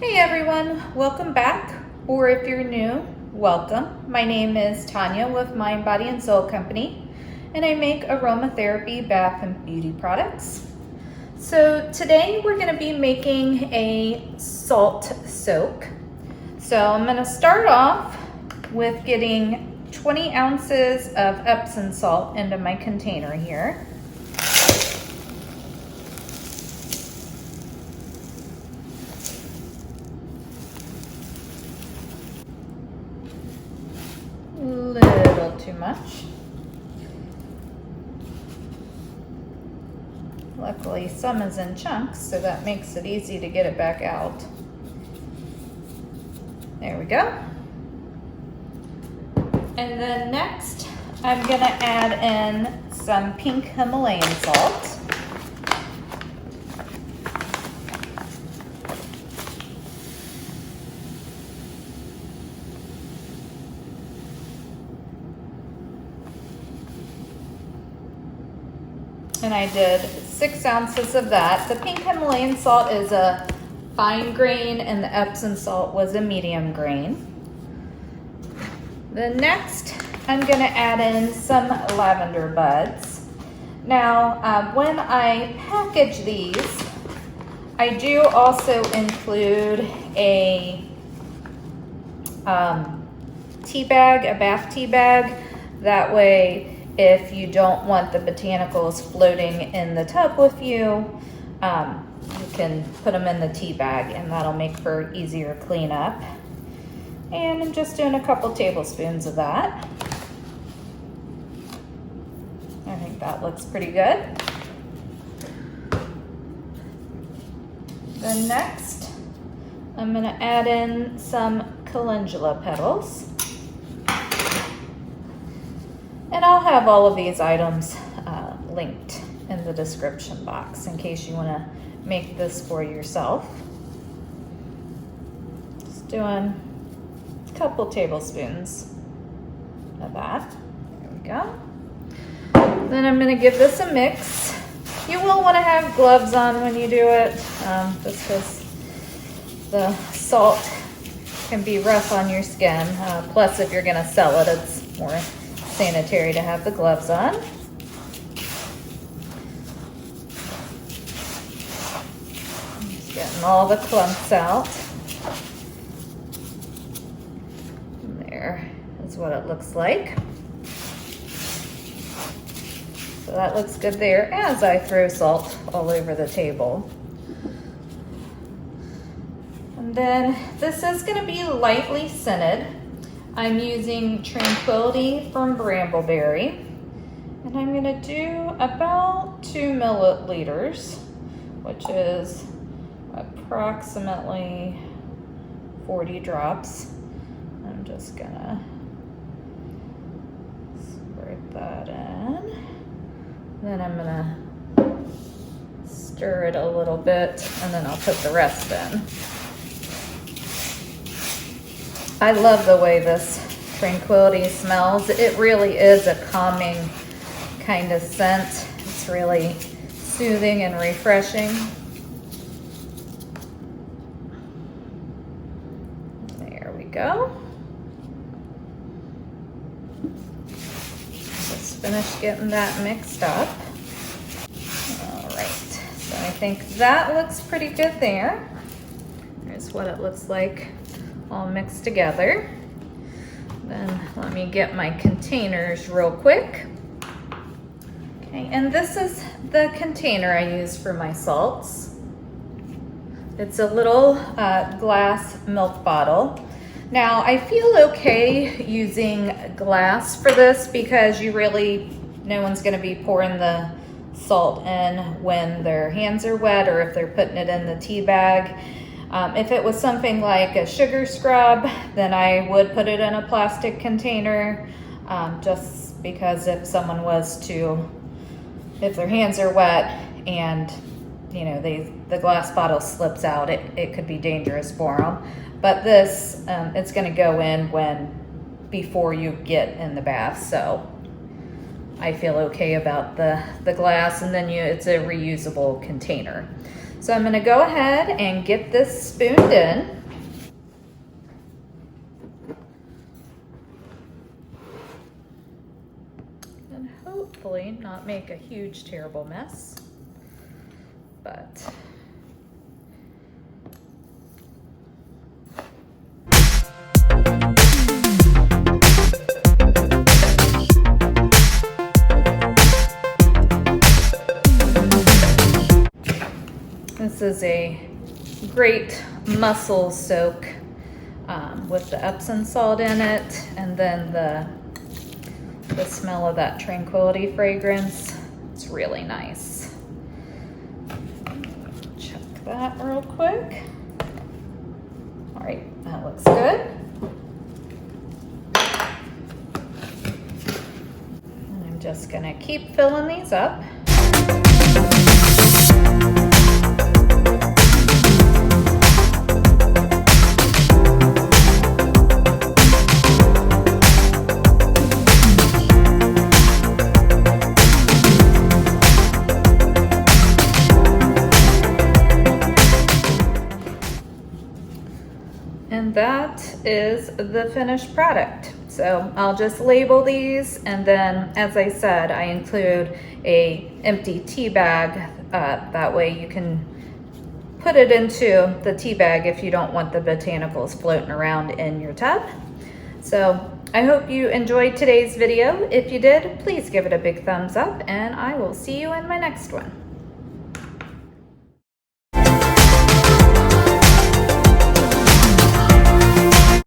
Hey everyone, welcome back, or if you're new, welcome. My name is Tanya with Mind, Body, and Soul Company, and I make aromatherapy, bath, and beauty products. So today we're going to be making a salt soak. So I'm going to start off with getting 20 ounces of Epsom salt into my container here. Little too much. Luckily, some is in chunks, so that makes it easy to get it back out. There we go. And then next, I'm gonna add in some pink Himalayan salt. And I did 6 ounces of that. The pink Himalayan salt is a fine grain and the Epsom salt was a medium grain. Then next, I'm gonna add in some lavender buds. Now, when I package these, I do also include a tea bag, a bath tea bag. That way, if you don't want the botanicals floating in the tub with you, you can put them in the tea bag and that'll make for easier cleanup. And I'm just doing a couple tablespoons of that. I think that looks pretty good. Then next, I'm gonna add in some calendula petals. And I'll have all of these items linked in the description box in case you want to make this for yourself. Just doing a couple tablespoons of that. There we go. Then I'm going to give this a mix. You will want to have gloves on when you do it, just because the salt can be rough on your skin. Plus, if you're going to sell it, it's more sanitary to have the gloves on. Just getting all the clumps out. There is what it looks like. So that looks good there as I throw salt all over the table. And then this is going to be lightly scented. I'm using Tranquility from Brambleberry, and I'm going to do about 2 milliliters, which is approximately 40 drops. I'm just going to squirt that in. Then I'm going to stir it a little bit, and then I'll put the rest in. I love the way this Tranquility smells. It really is a calming kind of scent. It's really soothing and refreshing. There we go. Just finished getting that mixed up. All right, so I think that looks pretty good there. Here's what it looks like all mixed together. Then let me get my containers real quick. Okay, and this is the container I use for my salts. It's a little glass milk bottle. Now I feel okay using glass for this because no one's gonna be pouring the salt in when their hands are wet or if they're putting it in the tea bag. If it was something like a sugar scrub, then I would put it in a plastic container, just because if someone was to, if their hands are wet and the glass bottle slips out, it could be dangerous for them. But this, it's going to go in before you get in the bath, so I feel okay about the glass, and then it's a reusable container. So I'm gonna go ahead and get this spooned in. And hopefully not make a huge, terrible mess, but this is a great mussel soak with the Epsom salt in it, and then the smell of that Tranquility fragrance. It's really nice. Check that real quick. All right, that looks good. And I'm just gonna keep filling these up. And that is the finished product. So I'll just label these, and then, as I said, I include a empty tea bag. That way you can put it into the tea bag if you don't want the botanicals floating around in your tub. So I hope you enjoyed today's video. If you did, please give it a big thumbs up, and I will see you in my next one.